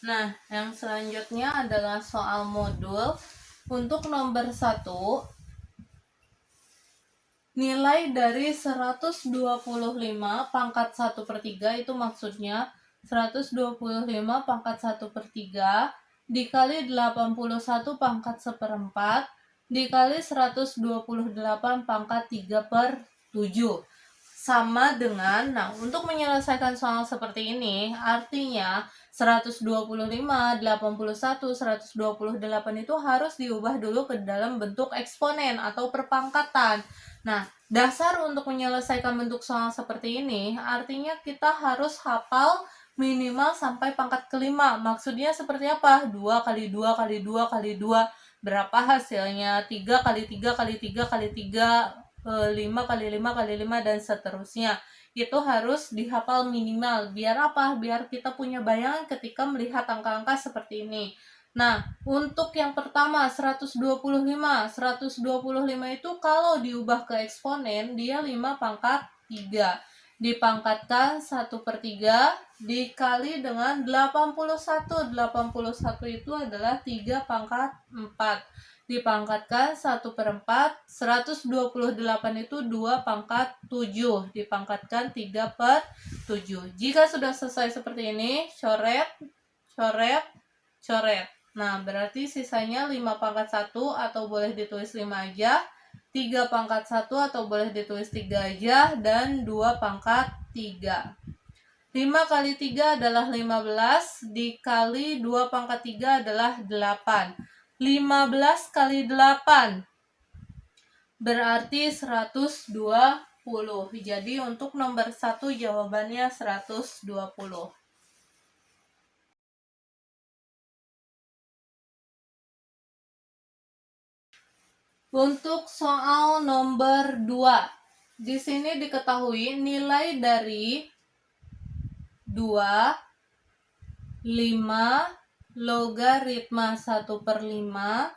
Nah, yang selanjutnya adalah soal modul. Untuk nomor 1, nilai dari 125 pangkat 1/3 itu maksudnya 125 pangkat 1/3 dikali 81 pangkat 1/4 dikali 128 pangkat 3/7 sama dengan, nah untuk menyelesaikan soal seperti ini artinya 125, 81, 128 itu harus diubah dulu ke dalam bentuk eksponen atau perpangkatan. Nah, dasar untuk menyelesaikan bentuk soal seperti ini artinya kita harus hafal minimal sampai pangkat kelima. Maksudnya seperti apa? 2 kali 2 kali 2 kali 2 berapa hasilnya? 3 kali 3 kali 3 kali 3, 5 kali 5 kali 5 dan seterusnya. Itu harus dihafal minimal. Biar apa? Biar kita punya bayangan ketika melihat angka-angka seperti ini. Nah, untuk yang pertama 125 itu kalau diubah ke eksponen dia 5 pangkat 3 dipangkatkan 1/3 dikali dengan 81 itu adalah 3 pangkat 4 dipangkatkan 1/4 128 itu 2 pangkat 7 dipangkatkan 3/7. Jika sudah selesai seperti ini, coret coret coret. Nah, berarti sisanya 5 pangkat 1 atau boleh ditulis 5 aja, 3 pangkat 1 atau boleh ditulis 3 aja, dan 2 pangkat 3. 5 kali 3 adalah 15, dikali 2 pangkat 3 adalah 8. 15 kali 8 berarti 120. Jadi untuk nomor 1 jawabannya 120. Untuk soal nomor 2, di sini diketahui nilai dari 2, 5 logaritma 1/5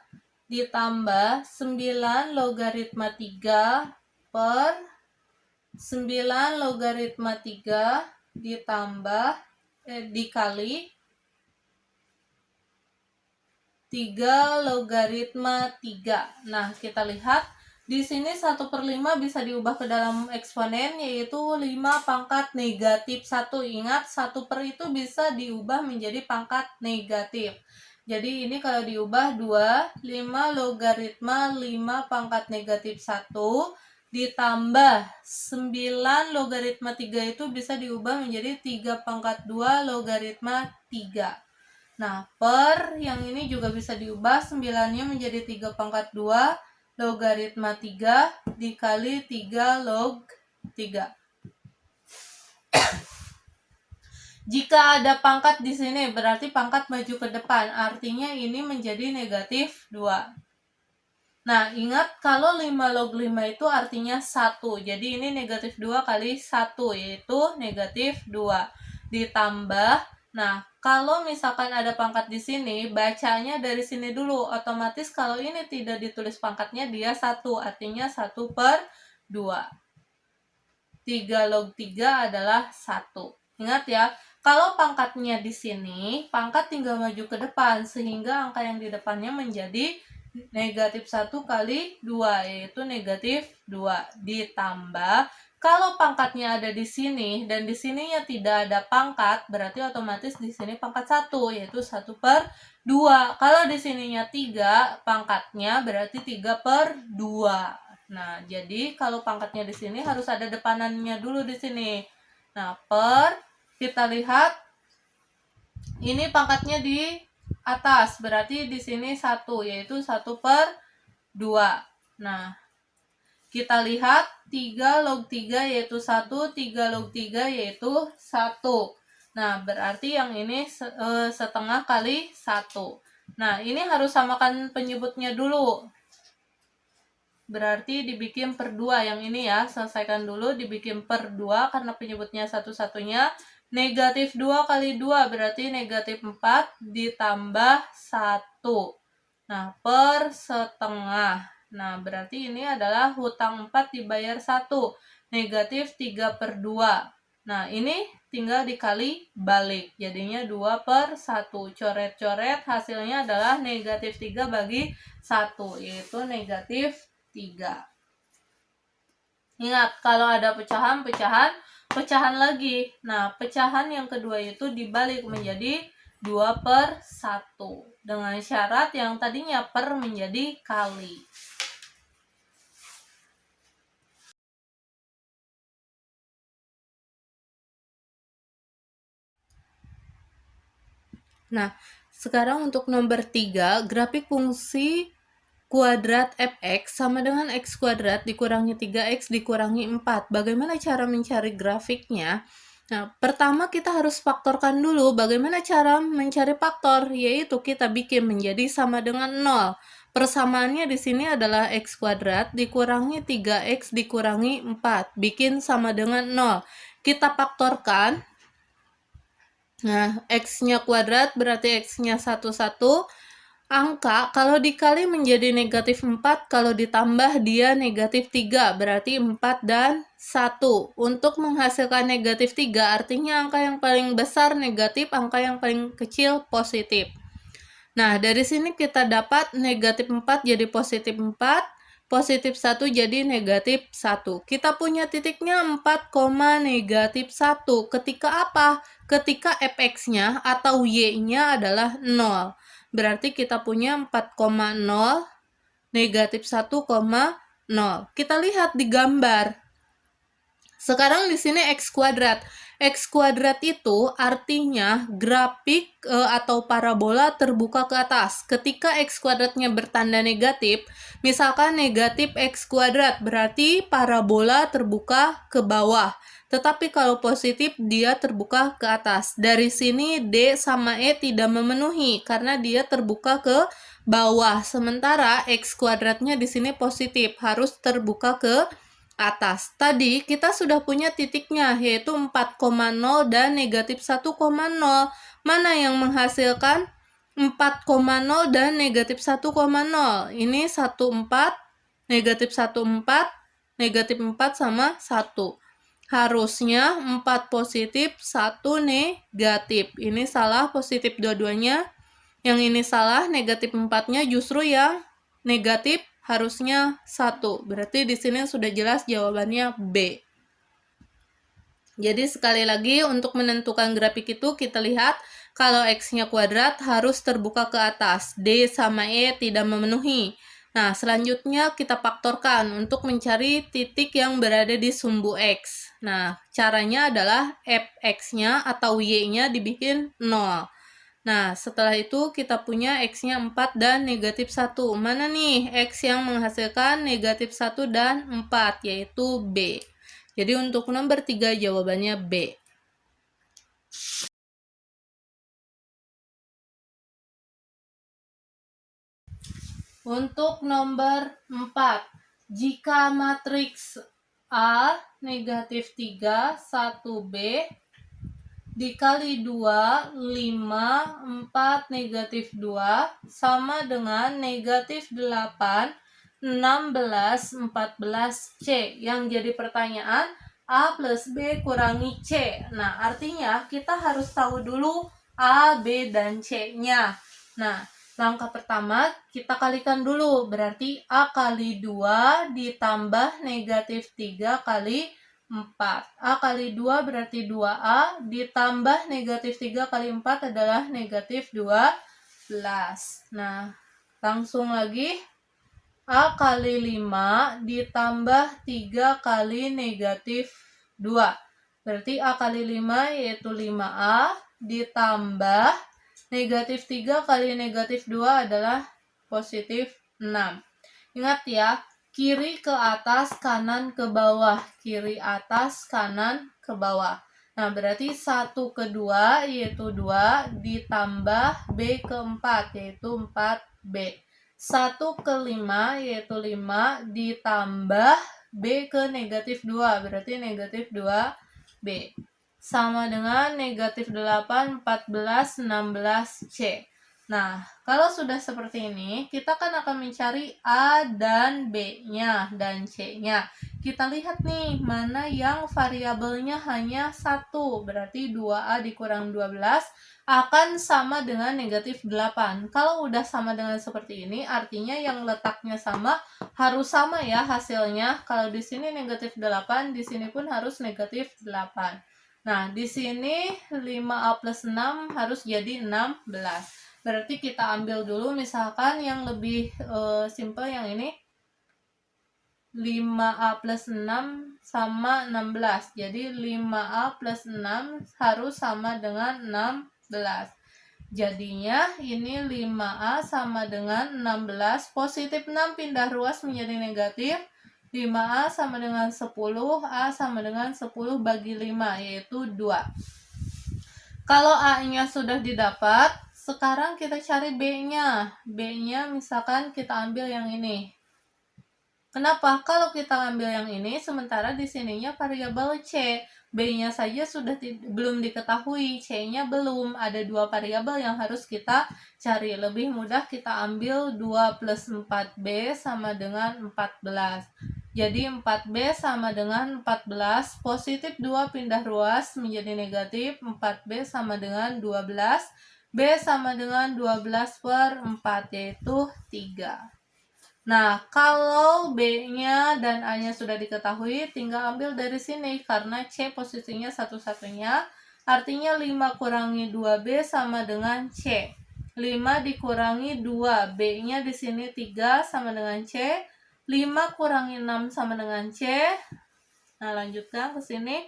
ditambah 9 logaritma 3 per 9 logaritma 3 ditambah dikali 3 logaritma 3. Nah, kita lihat di sini 1/5 bisa diubah ke dalam eksponen yaitu 5 pangkat negatif 1. Ingat 1 per itu bisa diubah menjadi pangkat negatif. Jadi ini kalau diubah 2, 5 logaritma 5 pangkat negatif 1 ditambah 9 logaritma 3 itu bisa diubah menjadi 3 pangkat 2 logaritma 3. Nah, per yang ini juga bisa diubah 9-nya menjadi 3 pangkat 2 logaritma 3 dikali 3 log 3. Jika ada pangkat di sini berarti pangkat maju ke depan, artinya ini menjadi negatif 2. Nah, ingat kalau 5 log 5 itu artinya 1. Jadi ini negatif 2 kali 1 yaitu negatif 2. Ditambah, nah kalau misalkan ada pangkat di sini, bacanya dari sini dulu. Otomatis kalau ini tidak ditulis pangkatnya dia 1, artinya 1/2. 3 log 3 adalah 1. Ingat ya, kalau pangkatnya di sini, pangkat tinggal maju ke depan sehingga angka yang di depannya menjadi negatif 1 kali 2 yaitu negatif 2 ditambah kalau pangkatnya ada di sini dan di sininya tidak ada pangkat berarti otomatis di sini pangkat 1 yaitu 1/2. Kalau di sininya 3 pangkatnya berarti 3/2. Nah, jadi kalau pangkatnya di sini harus ada depanannya dulu di sini. Nah, kita lihat ini pangkatnya di atas, berarti di sini 1 yaitu 1/2. Nah, kita lihat 3 log 3 yaitu 1, 3 log 3 yaitu 1. Nah, berarti yang ini setengah kali 1. Nah, ini harus samakan penyebutnya dulu. Berarti dibikin per 2 yang ini ya, selesaikan dulu dibikin per 2 karena penyebutnya satu-satunya. Negatif 2 kali 2 berarti negatif 4 ditambah 1. Nah, per setengah. Nah, berarti ini adalah hutang 4 dibayar 1. Negatif 3/2. Nah, ini tinggal dikali balik. Jadinya 2/1. Coret-coret, hasilnya adalah negatif 3 bagi 1, yaitu negatif 3. Ingat, kalau ada pecahan, pecahan lagi. Nah, pecahan yang kedua itu dibalik menjadi 2/1. Dengan syarat yang tadinya per menjadi kali. Nah, sekarang untuk nomor 3, grafik fungsi kuadrat fx sama dengan x kuadrat dikurangi 3x dikurangi 4. Bagaimana cara mencari grafiknya? Nah, pertama kita harus faktorkan dulu. Bagaimana cara mencari faktor? Yaitu kita bikin menjadi sama dengan 0. Persamaannya di sini adalah x kuadrat dikurangi 3x dikurangi 4. Bikin sama dengan 0. Kita faktorkan. Nah, x-nya kuadrat berarti x-nya 1, 1. Angka kalau dikali menjadi negatif 4, kalau ditambah dia negatif 3, berarti 4 dan 1. Untuk menghasilkan negatif 3, artinya angka yang paling besar negatif, angka yang paling kecil positif. Nah, dari sini kita dapat negatif 4 jadi positif 4, positif 1 jadi negatif 1. Kita punya titiknya 4, negatif 1. Ketika apa? Ketika fx-nya atau y-nya adalah 0. Berarti kita punya 4,0 negatif 1,0. Kita lihat di gambar. Sekarang di sini x kuadrat. X kuadrat itu artinya grafik atau parabola terbuka ke atas. Ketika x kuadratnya bertanda negatif, misalkan negatif x kuadrat, berarti parabola terbuka ke bawah. Tetapi kalau positif, dia terbuka ke atas. Dari sini D sama E tidak memenuhi karena dia terbuka ke bawah. Sementara x kuadratnya di sini positif, harus terbuka ke atas. Tadi kita sudah punya titiknya, yaitu 4,0 dan negatif 1,0. Mana yang menghasilkan 4,0 dan negatif 1,0? Ini 1,4, negatif 1,4, negatif 4 sama 1. Harusnya 4 positif, 1 negatif. Ini salah, positif dua-duanya. Yang ini salah, negatif 4-nya justru yang negatif, harusnya 1. Berarti di sini sudah jelas jawabannya B. Jadi sekali lagi untuk menentukan grafik itu kita lihat kalau x-nya kuadrat harus terbuka ke atas. D sama E tidak memenuhi. Nah, selanjutnya kita faktorkan untuk mencari titik yang berada di sumbu X. Nah, caranya adalah fx-nya atau y-nya dibikin 0. Nah, setelah itu kita punya X-nya 4 dan negatif 1. Mana nih X yang menghasilkan negatif 1 dan 4, yaitu B. Jadi untuk nomor 3 jawabannya B. Untuk nomor 4, jika matriks A negatif 3, 1B dikali 2, 5, 4, negatif 2 sama dengan negatif 8, 16, 14C. Yang jadi pertanyaan, A plus B kurangi C. Nah, artinya kita harus tahu dulu A, B, dan C-nya. Nah, langkah pertama kita kalikan dulu. Berarti A kali 2 ditambah negatif 3 kali 4. A kali 2 berarti 2A ditambah negatif 3 kali 4 adalah negatif 12. Nah, langsung lagi. A kali 5 ditambah 3 kali negatif 2. Berarti A kali 5 yaitu 5A ditambah negatif 3 kali negatif 2 adalah positif 6. Ingat ya, kiri ke atas, kanan ke bawah. Kiri atas, kanan ke bawah. Nah, berarti 1 ke 2 yaitu 2 ditambah B ke 4 yaitu 4B. 1 ke 5 yaitu 5 ditambah B ke negatif 2 berarti negatif 2B. Sama dengan negatif 8, 14, 16C. Nah, kalau sudah seperti ini, kita kan akan mencari A dan B-nya dan C-nya. Kita lihat nih, mana yang variabelnya hanya 1. Berarti 2A dikurang 12 akan sama dengan negatif 8. Kalau udah sama dengan seperti ini, artinya yang letaknya sama harus sama ya hasilnya. Kalau di sini negatif 8, di sini pun harus negatif 8. Nah, di sini 5A plus 6 harus jadi 16. Berarti kita ambil dulu misalkan yang lebih simple yang ini 5A plus 6 sama 16. Jadi 5A plus 6 harus sama dengan 16. Jadinya ini 5A sama dengan 16. Positif 6 pindah ruas menjadi negatif. 5A sama dengan 10. A sama dengan 10 bagi 5 yaitu 2. Kalau A-nya sudah didapat, sekarang kita cari B-nya. B-nya misalkan kita ambil yang ini. Kenapa? Kalau kita ambil yang ini, sementara di sininya variabel C. B-nya saja sudah belum diketahui, C-nya belum. Ada 2 variabel yang harus kita cari. Lebih mudah kita ambil 2 plus 4B sama dengan 14. Jadi 4B sama dengan 14, positif 2 pindah ruas menjadi negatif, 4B sama dengan 12, B sama dengan 12 per 4, yaitu 3. Nah, kalau B-nya dan A-nya sudah diketahui, tinggal ambil dari sini, karena C posisinya satu-satunya, artinya 5 kurangi 2B sama dengan C. 5 dikurangi 2, B-nya di sini 3 sama dengan C, 5 kurangi 6 sama dengan C. Nah, lanjutkan ke sini.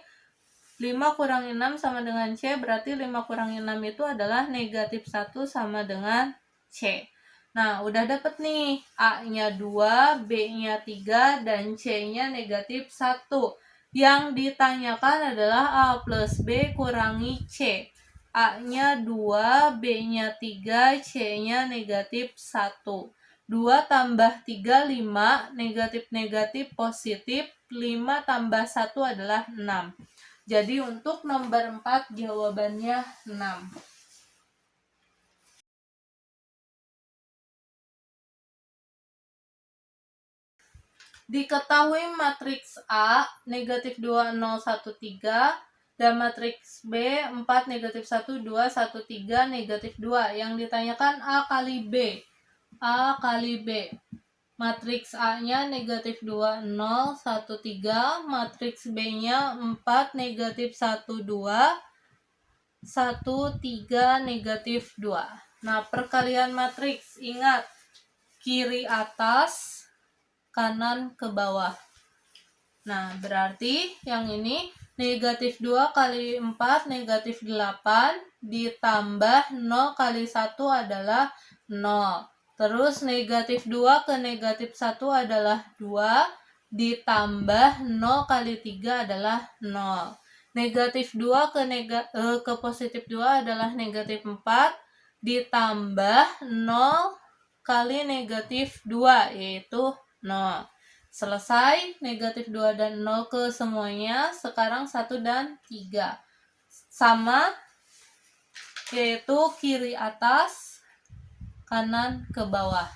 5 kurangi 6 sama dengan C, berarti 5 kurangi 6 itu adalah negatif 1 sama dengan C. Nah, udah dapet nih, A-nya 2, B-nya 3, dan C-nya negatif 1. Yang ditanyakan adalah A plus B kurangi C. A-nya 2, B-nya 3, C-nya negatif 1. 2 tambah 3, 5, negatif-negatif positif, 5 tambah 1 adalah 6. Jadi untuk nomor 4 jawabannya 6. Diketahui matriks A negatif 2, 0, 1, 3 dan matriks B 4, negatif 1, 2, 1, 3, negatif 2. Yang ditanyakan A kali B. A kali B. Matriks A-nya negatif 2, 0, 1, 3. Matriks B-nya 4, negatif 1, 2, 1, 3, negatif 2. Nah, perkalian matriks, ingat, kiri atas, kanan ke bawah. Nah, berarti yang ini negatif 2 kali 4, negatif 8, ditambah 0 kali 1 adalah 0. Terus negatif 2 ke negatif 1 adalah 2, ditambah 0 kali 3 adalah 0. Negatif 2 ke positif 2 adalah negatif 4, ditambah 0 kali negatif 2, yaitu 0. Selesai, negatif 2 dan 0 ke semuanya, sekarang 1 dan 3. Sama, yaitu kiri atas, kanan ke bawah.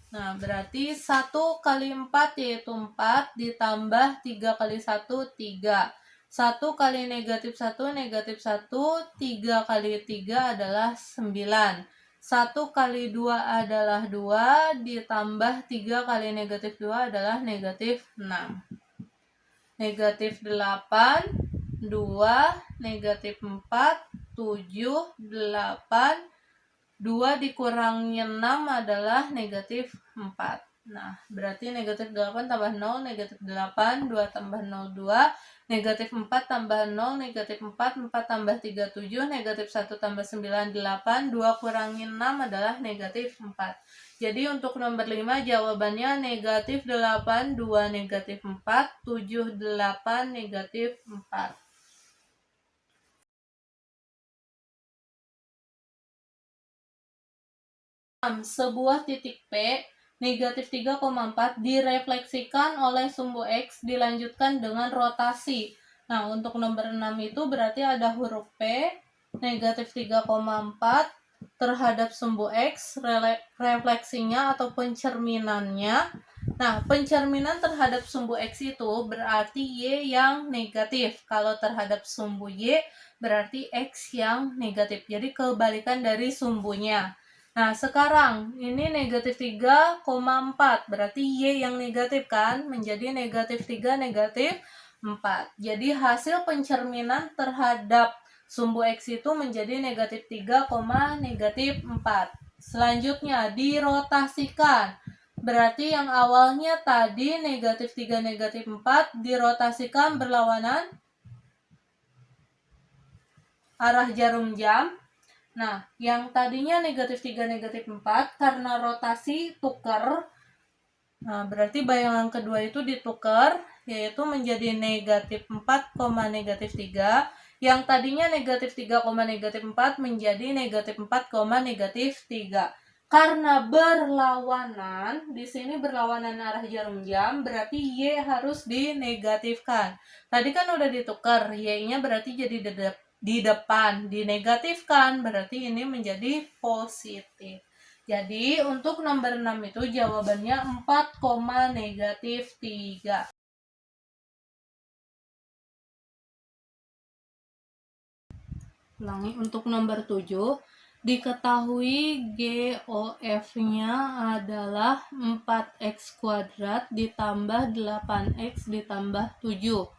Nah, berarti 1 kali 4 yaitu 4, ditambah 3 kali 1, 3. 1 kali negatif 1, negatif 1, 3 kali 3 adalah 9. 1 kali 2 adalah 2, ditambah 3 kali negatif 2 adalah negatif 6. Negatif 8, 2, negatif 4, 7, 8, 2 dikurangi 6 adalah negatif 4. Nah, berarti negatif 8 tambah 0, negatif 8, 2 tambah 0, 2, negatif 4 tambah 0, negatif 4, 4 tambah 3, 7, negatif 1 tambah 9, 8, 2 kurangi 6 adalah negatif 4. Jadi untuk nomor 5 jawabannya negatif 8, 2 negatif 4, 7, 8 negatif 4. Sebuah titik P negatif 3,4 direfleksikan oleh sumbu X dilanjutkan dengan rotasi. Nah, untuk nomor 6 itu berarti ada huruf P negatif 3,4 terhadap sumbu X, refleksinya atau pencerminannya. Nah, pencerminan terhadap sumbu X itu berarti Y yang negatif. Kalau terhadap sumbu Y berarti X yang negatif. Jadi kebalikan dari sumbunya. Nah, sekarang ini negatif 3,4. Berarti Y yang negatif kan? Menjadi negatif 3, negatif 4. Jadi hasil pencerminan terhadap sumbu X itu menjadi negatif 3, negatif 4. Selanjutnya dirotasikan. Berarti yang awalnya tadi negatif 3, negatif 4 dirotasikan berlawanan arah jarum jam. Nah, yang tadinya negatif 3, negatif 4 karena rotasi tukar. Nah, berarti bayangan kedua itu ditukar, yaitu menjadi negatif 4, negatif 3. Yang tadinya negatif 3, negatif 4 menjadi negatif 4, negatif 3. Karena berlawanan, di sini berlawanan arah jarum jam, berarti Y harus dinegatifkan. Tadi kan udah ditukar, Y-nya berarti jadi di depan, dinegatifkan, berarti ini menjadi positif. Jadi untuk nomor 6 itu jawabannya 4, negatif 3. Ulangi, untuk nomor 7, diketahui GOF-nya adalah 4x kuadrat ditambah 8x ditambah 7.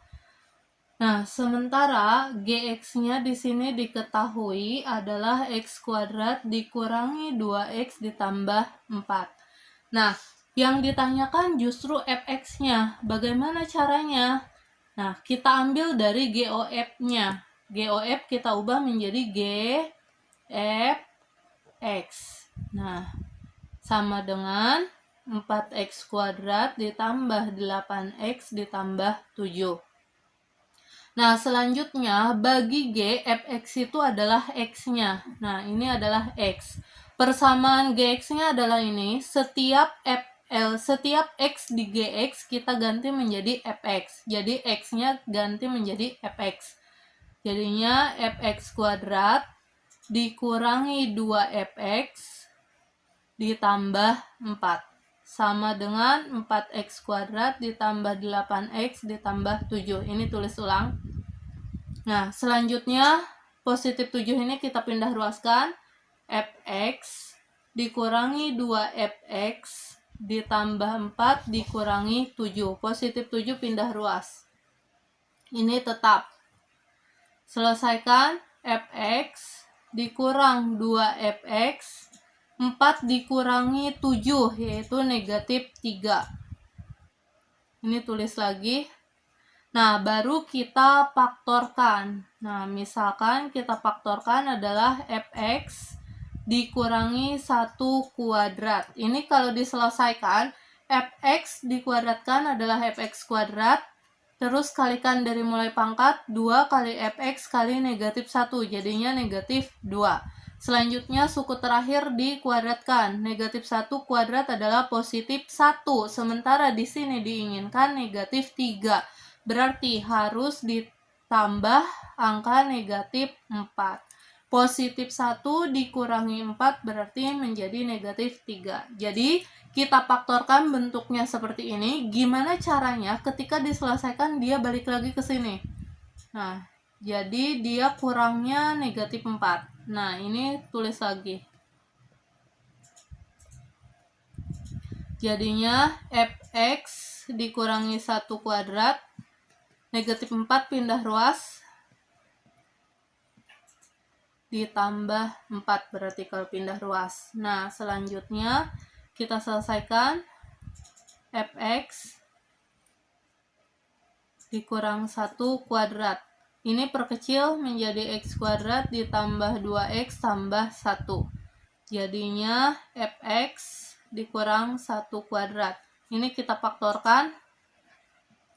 Nah, sementara GX-nya di sini diketahui adalah x kuadrat dikurangi 2x ditambah 4. Nah, yang ditanyakan justru fx-nya. Bagaimana caranya? Nah, kita ambil dari GOF-nya. GOF kita ubah menjadi GFX. Nah, sama dengan 4x kuadrat ditambah 8x ditambah 7. Nah, selanjutnya bagi G, fx itu adalah x-nya. Nah, ini adalah x. Persamaan gx-nya adalah ini. Setiap x di gx kita ganti menjadi fx. Jadi x-nya ganti menjadi fx. Jadinya fx kuadrat dikurangi 2fx ditambah 4. Sama dengan 4x kuadrat ditambah 8x ditambah 7. Ini tulis ulang. Nah, selanjutnya positif 7 ini kita pindah ruaskan. Fx dikurangi 2fx ditambah 4 dikurangi 7. Positif 7 pindah ruas. Ini tetap. Selesaikan. Fx dikurang 2fx 4 dikurangi 7, yaitu negatif 3. Ini tulis lagi. Nah, baru kita faktorkan. Nah, misalkan kita faktorkan adalah fx dikurangi 1 kuadrat. Ini kalau diselesaikan, fx dikuadratkan adalah fx kuadrat, terus kalikan dari mulai pangkat, 2 kali fx kali negatif 1, jadinya negatif 2. Selanjutnya suku terakhir dikuadratkan. Negatif 1 kuadrat adalah positif 1. Sementara di sini diinginkan negatif 3. Berarti harus ditambah angka negatif 4. Positif 1 dikurangi 4 berarti menjadi negatif 3. Jadi kita faktorkan bentuknya seperti ini. Gimana caranya ketika diselesaikan dia balik lagi ke sini. Nah, jadi dia kurangnya negatif 4. Nah, ini tulis lagi. Jadinya fx dikurangi 1 kuadrat, negatif 4 pindah ruas, ditambah 4 berarti kalau pindah ruas. Nah, selanjutnya kita selesaikan. Fx dikurang 1 kuadrat. Ini perkecil menjadi x kuadrat ditambah 2x tambah 1. Jadinya fx dikurang 1 kuadrat. Ini kita faktorkan,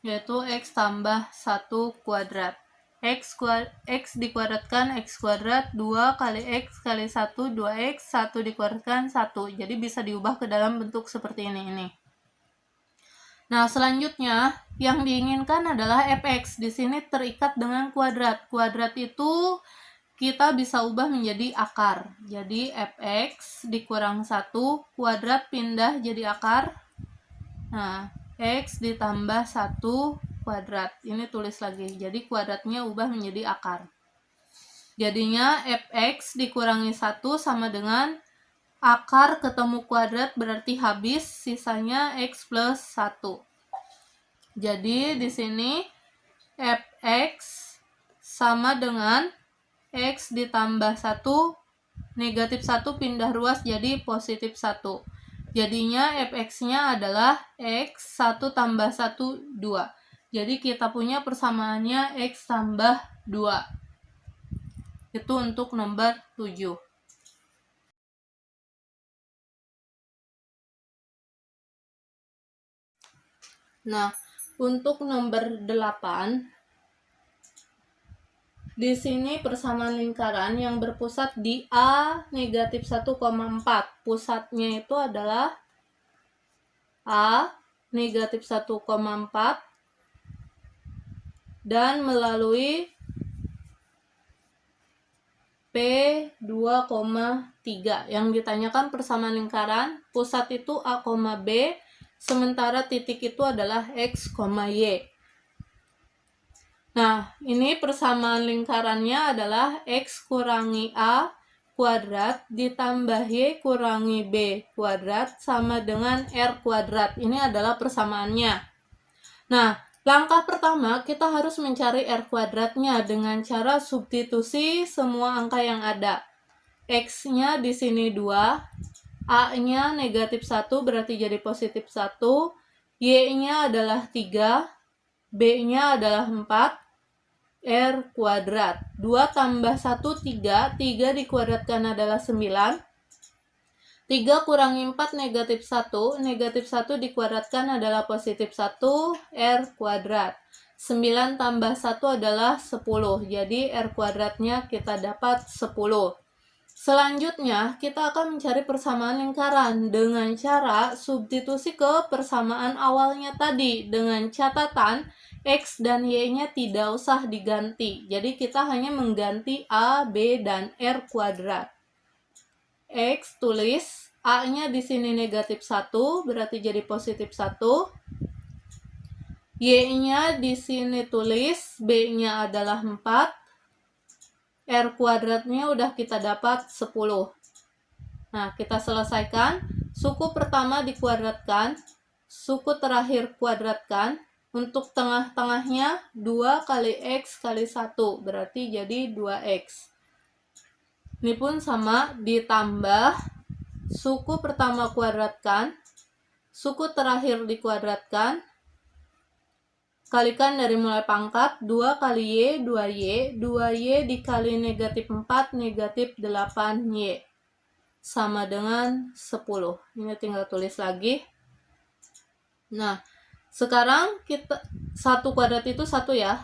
yaitu x tambah 1 kuadrat. X dikuadratkan x kuadrat, 2 kali x kali 1, 2x, 1 dikuadratkan 1. Jadi bisa diubah ke dalam bentuk seperti ini. Nah, selanjutnya yang diinginkan adalah fx. Di sini terikat dengan kuadrat. Kuadrat itu kita bisa ubah menjadi akar. Jadi fx dikurang 1 kuadrat pindah jadi akar. Nah, x ditambah 1 kuadrat. Ini tulis lagi. Jadi kuadratnya ubah menjadi akar. Jadinya fx dikurangi 1 sama dengan akar ketemu kuadrat berarti habis, sisanya x plus 1. Jadi di sini fx sama dengan x ditambah 1, negatif 1 pindah ruas jadi positif 1. Jadinya fx-nya adalah x 1 tambah 1, 2. Jadi kita punya persamaannya x tambah 2. Itu untuk nomor 7. Nah, untuk nomor 8, di sini persamaan lingkaran yang berpusat di A negatif 1,4. Pusatnya itu adalah A negatif 1,4 dan melalui P 2,3. Yang ditanyakan persamaan lingkaran, pusat itu A, B, sementara titik itu adalah X, Y. Nah, ini persamaan lingkarannya adalah X kurangi A kuadrat ditambah Y kurangi B kuadrat sama dengan R kuadrat. Ini adalah persamaannya. Nah, langkah pertama kita harus mencari R kuadratnya dengan cara substitusi semua angka yang ada. X-nya di sini 2, A-nya negatif 1 berarti jadi positif 1, Y-nya adalah 3, B-nya adalah 4, R kuadrat. 2 tambah 1, 3. 3 dikuadratkan adalah 9. 3 kurangi 4 negatif 1. Negatif 1 dikuadratkan adalah positif 1. R kuadrat. 9 tambah 1 adalah 10. Jadi R kuadratnya kita dapat 10. Selanjutnya kita akan mencari persamaan lingkaran dengan cara substitusi ke persamaan awalnya tadi dengan catatan X dan Y-nya tidak usah diganti. Jadi kita hanya mengganti A, B, dan R kuadrat. X tulis, A-nya di sini negatif 1, berarti jadi positif 1. Y-nya di sini tulis, B-nya adalah 4. R kuadratnya udah kita dapat 10. Nah, kita selesaikan. Suku pertama dikuadratkan, suku terakhir kuadratkan. Untuk tengah-tengahnya 2 kali X kali 1, berarti jadi 2X. Ini pun sama, ditambah suku pertama kuadratkan, suku terakhir dikuadratkan, kalikan dari mulai pangkat, 2 kali Y, 2Y, 2Y dikali negatif 4, negatif 8Y. Sama dengan 10. Ini tinggal tulis lagi. Nah, sekarang kita 1 kuadrat itu 1 ya.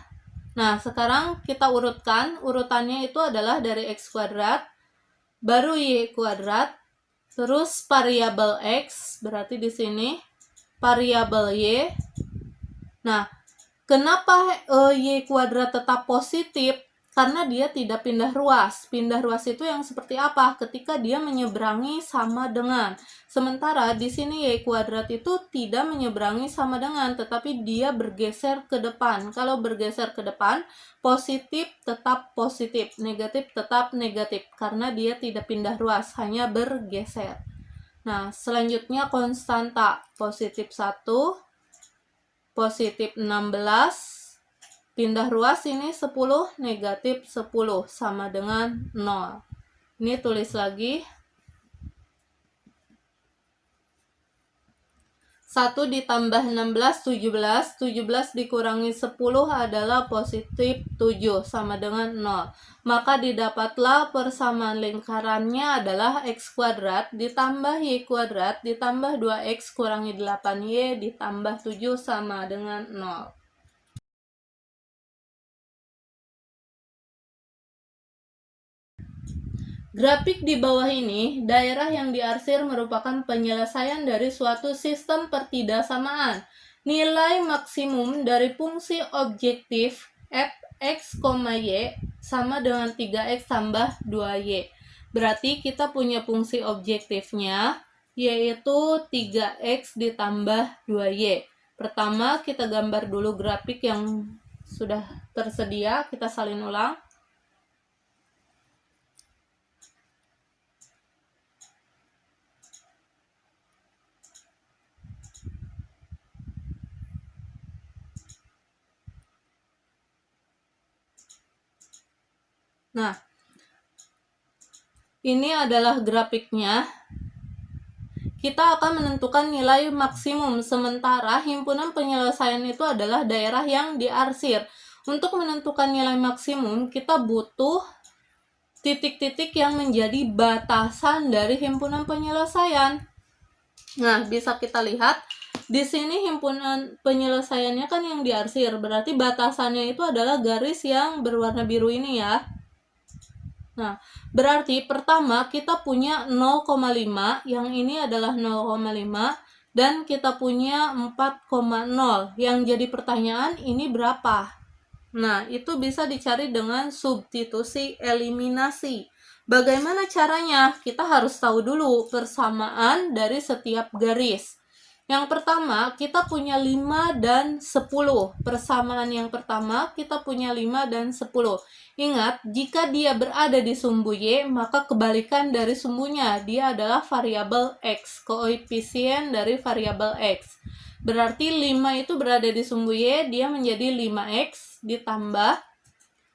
Nah, sekarang kita urutkan. Urutannya itu adalah dari X kuadrat, baru Y kuadrat, terus variabel X, berarti di sini variabel Y. Nah, kenapa Y kuadrat tetap positif? Karena dia tidak pindah ruas. Pindah ruas itu yang seperti apa? Ketika dia menyeberangi sama dengan. Sementara di sini Y kuadrat itu tidak menyeberangi sama dengan, tetapi dia bergeser ke depan. Kalau bergeser ke depan, positif tetap positif, negatif tetap negatif. Karena dia tidak pindah ruas, hanya bergeser. Nah, selanjutnya konstanta. Positif 1, positif 16, pindah ruas ini 10, negatif 10, sama dengan 0. Ini tulis lagi. 1 ditambah 16, 17. 17 dikurangi 10 adalah positif 7, sama dengan 0. Maka didapatlah persamaan lingkarannya adalah X kuadrat ditambah Y kuadrat ditambah 2X kurangi 8Y ditambah 7 sama dengan 0. Grafik di bawah ini, daerah yang diarsir merupakan penyelesaian dari suatu sistem pertidaksamaan. Nilai maksimum dari fungsi objektif f(x, y) sama dengan 3x tambah 2y. Berarti kita punya fungsi objektifnya yaitu 3x ditambah 2y. Pertama kita gambar dulu grafik yang sudah tersedia, kita salin ulang. Nah, ini adalah grafiknya. Kita akan menentukan nilai maksimum, sementara himpunan penyelesaian itu adalah daerah yang diarsir. Untuk menentukan nilai maksimum, kita butuh titik-titik yang menjadi batasan dari himpunan penyelesaian. Nah, bisa kita lihat di sini himpunan penyelesaiannya kan yang diarsir, berarti batasannya itu adalah garis yang berwarna biru ini ya. Nah, berarti pertama kita punya 0,5, yang ini adalah 0,5, dan kita punya 4,0. Yang jadi pertanyaan ini berapa? Nah, itu bisa dicari dengan substitusi eliminasi. Bagaimana caranya? Kita harus tahu dulu persamaan dari setiap garis. Yang pertama, kita punya 5 dan 10. Persamaan yang pertama, kita punya 5 dan 10. Ingat, jika dia berada di sumbu Y, maka kebalikan dari sumbunya. Dia adalah variabel X, koefisien dari variabel X. Berarti 5 itu berada di sumbu Y, dia menjadi 5X ditambah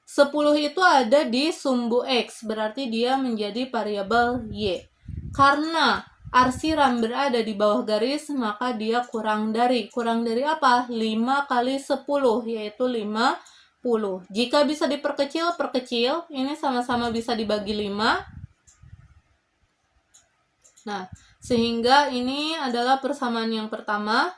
10 itu ada di sumbu X, berarti dia menjadi variabel Y. Karena arsiran berada di bawah garis, maka dia kurang dari apa? 5 kali 10, yaitu 50. Jika bisa diperkecil, perkecil. Ini sama-sama bisa dibagi 5. Nah, sehingga ini adalah persamaan yang pertama.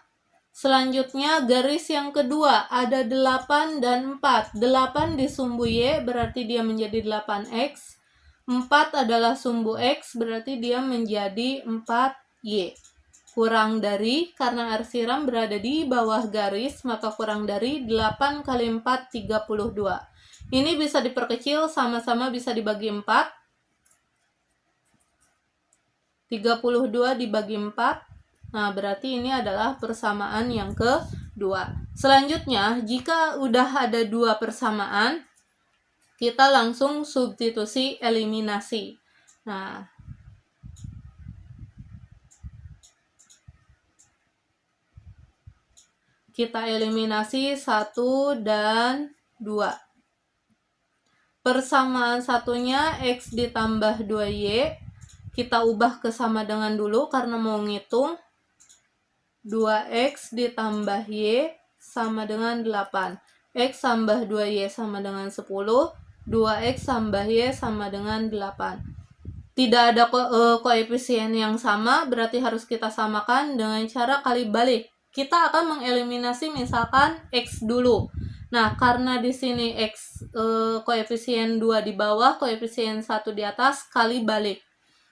Selanjutnya garis yang kedua ada 8 dan 4. 8 di sumbu Y berarti dia menjadi 8X. 4 adalah sumbu X berarti dia menjadi 4Y. Kurang dari, karena arsiram berada di bawah garis, maka kurang dari 8 kali 4, 32. Ini bisa diperkecil, sama-sama bisa dibagi 4. 32 dibagi 4. Nah, berarti ini adalah persamaan yang kedua. Selanjutnya, jika udah ada dua persamaan, kita langsung substitusi eliminasi. Nah, kita eliminasi 1 dan 2. Persamaan satunya X ditambah 2Y. Kita ubah ke sama dengan dulu karena mau ngitung. 2X ditambah Y sama dengan 8. X tambah 2Y sama dengan 10. 2X tambah Y sama dengan 8. Tidak ada koefisien yang sama, berarti harus kita samakan dengan cara kali balik. Kita akan mengeliminasi misalkan X dulu. Nah, karena di sini X koefisien 2 di bawah, koefisien 1 di atas, kali balik.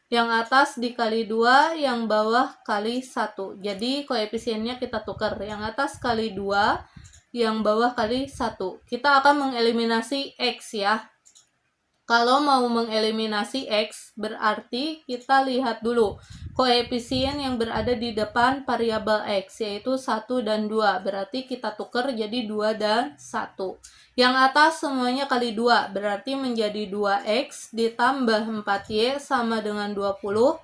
Yang atas dikali 2, yang bawah kali 1. Jadi koefisiennya kita tukar. Yang atas kali 2, yang bawah kali 1. Kita akan mengeliminasi X ya. Kalau mau mengeliminasi X, berarti kita lihat dulu koefisien yang berada di depan variabel X, yaitu 1 dan 2. Berarti kita tukar jadi 2 dan 1. Yang atas semuanya kali 2, berarti menjadi 2X ditambah 4Y sama dengan 20.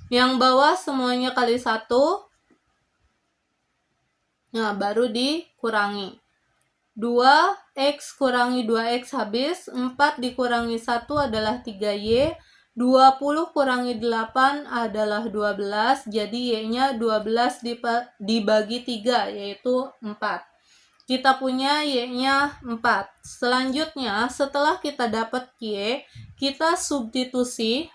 Yang bawah semuanya kali 1. Nah, baru dikurangi. 2X kurangi 2X habis, 4 dikurangi 1 adalah 3Y, 20 kurangi 8 adalah 12, jadi Y-nya 12 dibagi 3, yaitu 4. Kita punya Y-nya 4. Selanjutnya, setelah kita dapat Y, kita substitusi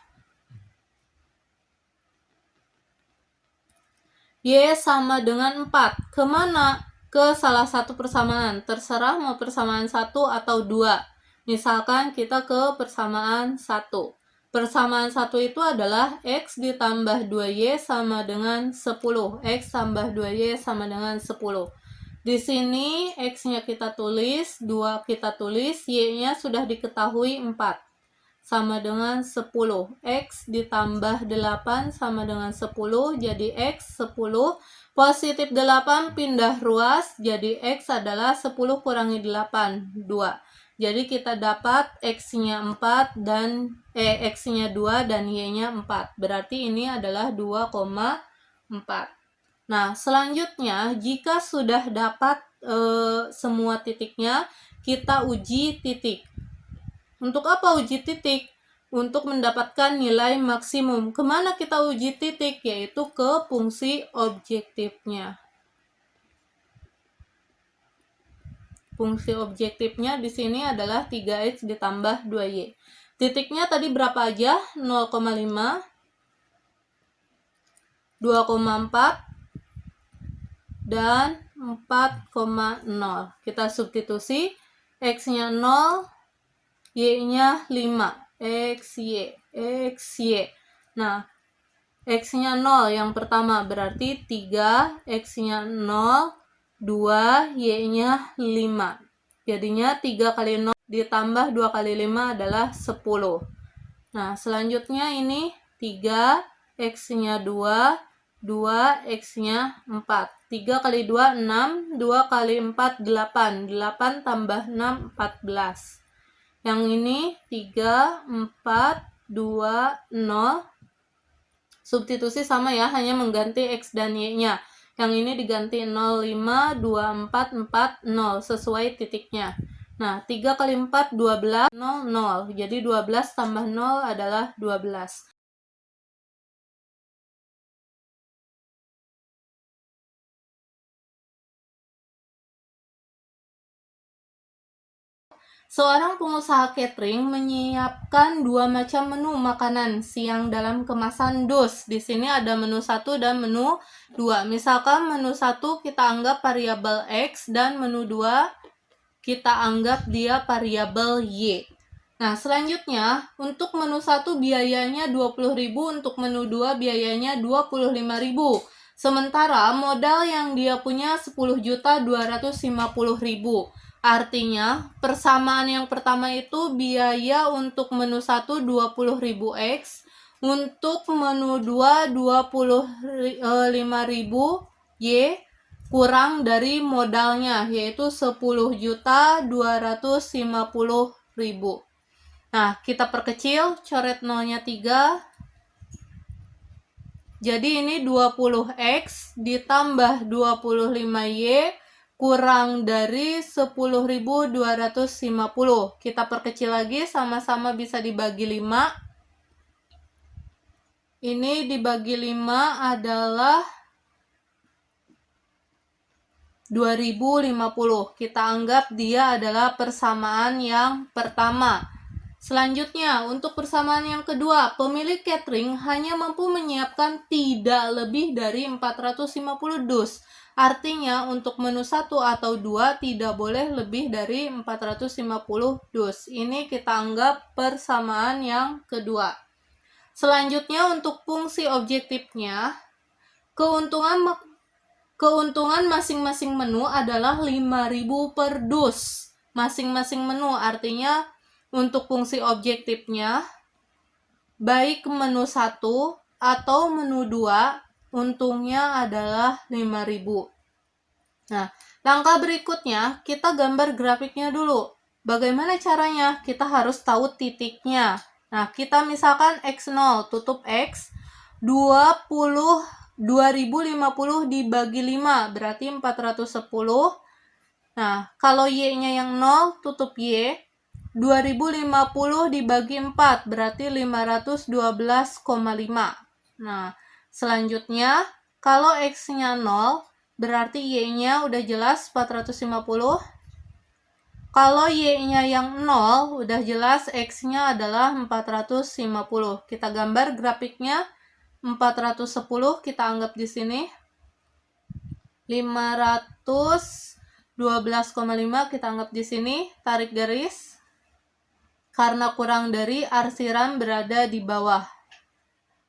Y sama dengan 4. Kemana? Ke salah satu persamaan. Terserah mau persamaan 1 atau 2. Misalkan kita ke persamaan 1. Persamaan 1 itu adalah X ditambah 2Y sama dengan 10. X tambah 2Y sama dengan 10. Di sini X-nya kita tulis, 2 kita tulis, Y-nya sudah diketahui 4. Sama dengan 10. X ditambah 8 sama dengan 10, jadi X 10. Positif 8 pindah ruas, jadi X adalah 10 kurangi 8, 2. Jadi kita dapat X-nya 4 dan X-nya 2 dan Y-nya 4. Berarti ini adalah 2,4. Nah, selanjutnya jika sudah dapat semua titiknya, kita uji titik. Untuk apa uji titik? Untuk mendapatkan nilai maksimum. Kemana kita uji titik? Yaitu ke fungsi objektifnya. Fungsi objektifnya di sini adalah 3x ditambah 2y. Titiknya tadi berapa aja? 0,5, 2,4, dan 4,0. Kita substitusi, X-nya 0, Y-nya 5, XY. Nah, X-nya 0 yang pertama berarti 3, X-nya 0, 2, Y-nya 5. Jadinya 3 kali 0 ditambah 2 kali 5 adalah 10. Nah, selanjutnya ini 3, X-nya 2, 2, X-nya 4. 3 kali 2, 6, 2 kali 4, 8. 8 tambah 6, 14. Yang ini 3, 4, 2, 0. Substitusi sama ya, hanya mengganti X dan Y-nya. Yang ini diganti 0, 5, 2, 4, 4, 0 sesuai titiknya. Nah, 3 kali 4, 12, 0, 0. Jadi 12 tambah 0 adalah 12. Seorang pengusaha catering menyiapkan 2 macam menu makanan siang dalam kemasan dus. Di sini ada menu 1 dan menu 2. Misalkan menu 1 kita anggap variabel X dan menu 2 kita anggap dia variabel Y. Nah, selanjutnya untuk menu 1 biayanya 20.000, untuk menu 2 biayanya 25.000. Sementara modal yang dia punya 10.250.000. Artinya, persamaan yang pertama itu biaya untuk menu 1 20.000 X, untuk menu 2 25.000 Y, kurang dari modalnya yaitu 10.250.000. Nah, kita perkecil, coret nolnya 3. Jadi ini 20X ditambah 25Y kurang dari 10.250. Kita perkecil lagi, sama-sama bisa dibagi 5. Ini dibagi 5 adalah 2050. Kita anggap dia adalah persamaan yang pertama. Selanjutnya, untuk persamaan yang kedua, pemilik catering hanya mampu menyiapkan tidak lebih dari 450 dus. Artinya, untuk menu 1 atau 2 tidak boleh lebih dari 450 dus. Ini kita anggap persamaan yang kedua. Selanjutnya, untuk fungsi objektifnya, keuntungan masing-masing menu adalah 5.000 per dus. Masing-masing menu, artinya untuk fungsi objektifnya, baik menu 1 atau menu 2, untungnya adalah 5.000. Nah, langkah berikutnya, kita gambar grafiknya dulu. Bagaimana caranya? Kita harus tahu titiknya. Nah, kita misalkan X0, tutup X, 2050 dibagi 5, berarti 410. Nah, kalau Y-nya yang 0, tutup Y, 2050 dibagi 4, berarti 512,5. Nah, selanjutnya, kalau X-nya 0, berarti Y-nya udah jelas 450. Kalau Y-nya yang 0, udah jelas X-nya adalah 450. Kita gambar grafiknya, 410 kita anggap di sini. 512,5 kita anggap di sini, tarik garis. Karena kurang dari, arsiran berada di bawah.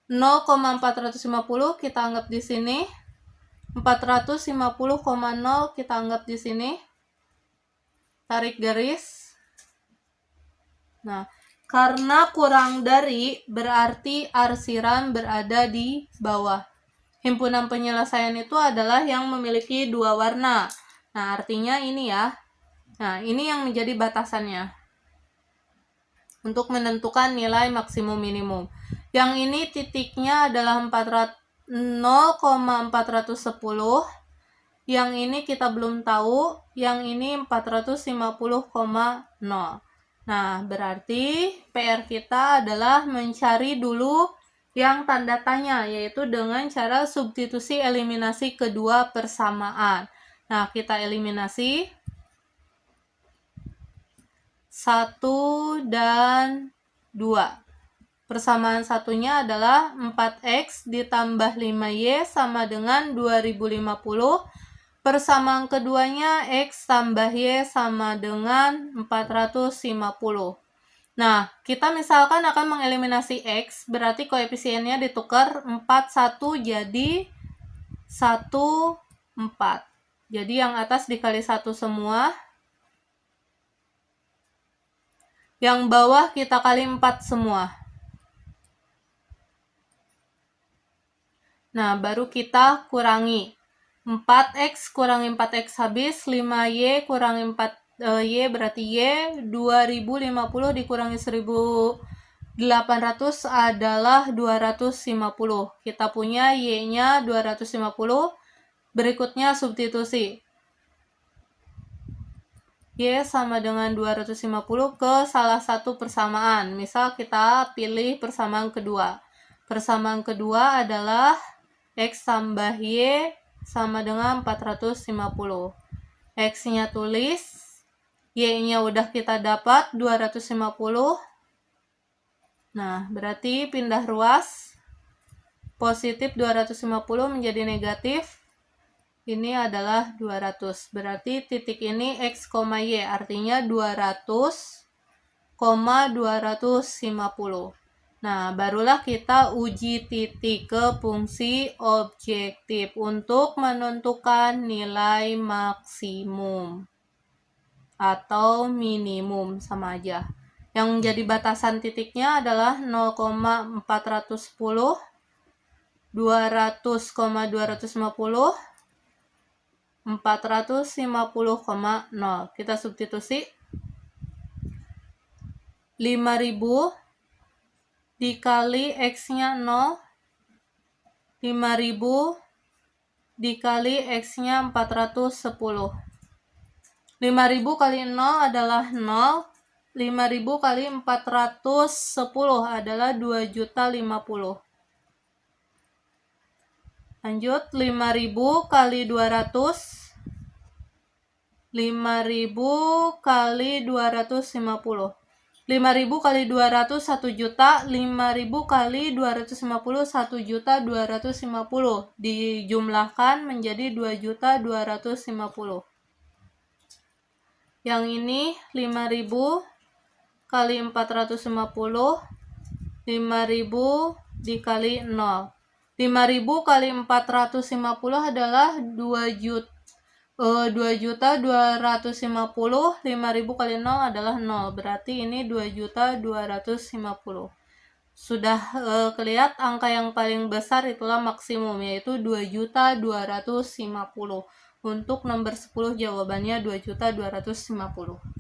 0,450 kita anggap di sini. 450,0 kita anggap di sini. Tarik garis. Nah, karena kurang dari berarti arsiran berada di bawah. Himpunan penyelesaian itu adalah yang memiliki dua warna. Nah, artinya ini ya. Nah, ini yang menjadi batasannya untuk menentukan nilai maksimum minimum. Yang ini titiknya adalah 0,410. Yang ini kita belum tahu, yang ini 450,0. Nah, berarti PR kita adalah mencari dulu yang tanda tanya, yaitu dengan cara substitusi eliminasi kedua persamaan. Nah, kita eliminasi 1 dan 2. Persamaan satunya adalah 4X ditambah 5Y sama dengan 2050. Persamaan keduanya X tambah Y sama dengan 450. Nah, kita misalkan akan mengeliminasi X, berarti koefisiennya ditukar 4, 1 jadi 1, 4. Jadi yang atas dikali 1 semua. Yang bawah kita kali 4 semua. Nah, baru kita kurangi. 4X kurangi 4X habis, 5Y kurangi 4Y berarti Y, 2050 dikurangi 1800 adalah 250. Kita punya Y-nya 250. Berikutnya substitusi. Y sama dengan 250 ke salah satu persamaan. Misal kita pilih persamaan kedua. Persamaan kedua adalah X tambah Y sama dengan 450. X-nya tulis, Y-nya udah kita dapat 250. Nah, berarti pindah ruas. Positif 250 menjadi negatif. Ini adalah 200. Berarti titik ini X, Y, artinya 200, 250. Nah, barulah kita uji titik ke fungsi objektif untuk menentukan nilai maksimum atau minimum, sama aja. Yang menjadi batasan titiknya adalah 0,410, 200,250, 450,0. Kita substitusi 5.000 dikali X-nya 0, 5.000 dikali X-nya 410. 5.000 kali 0 adalah 0, 5.000 kali 410 adalah 2.050. Lanjut, 5.000 kali 200, 5.000 kali 250. 5.000 kali 200 1 juta, 5.000 kali 250 1.250. Dijumlahkan menjadi 2.250. Yang ini 5.000 kali 450, 5.000 dikali 0. 5.000 kali 450 adalah 2.250, 5.000 kali 0 adalah 0, berarti ini 2.250. Sudah kelihatan angka yang paling besar itulah maksimum, yaitu 2.250. Untuk nomor 10 jawabannya 2.250.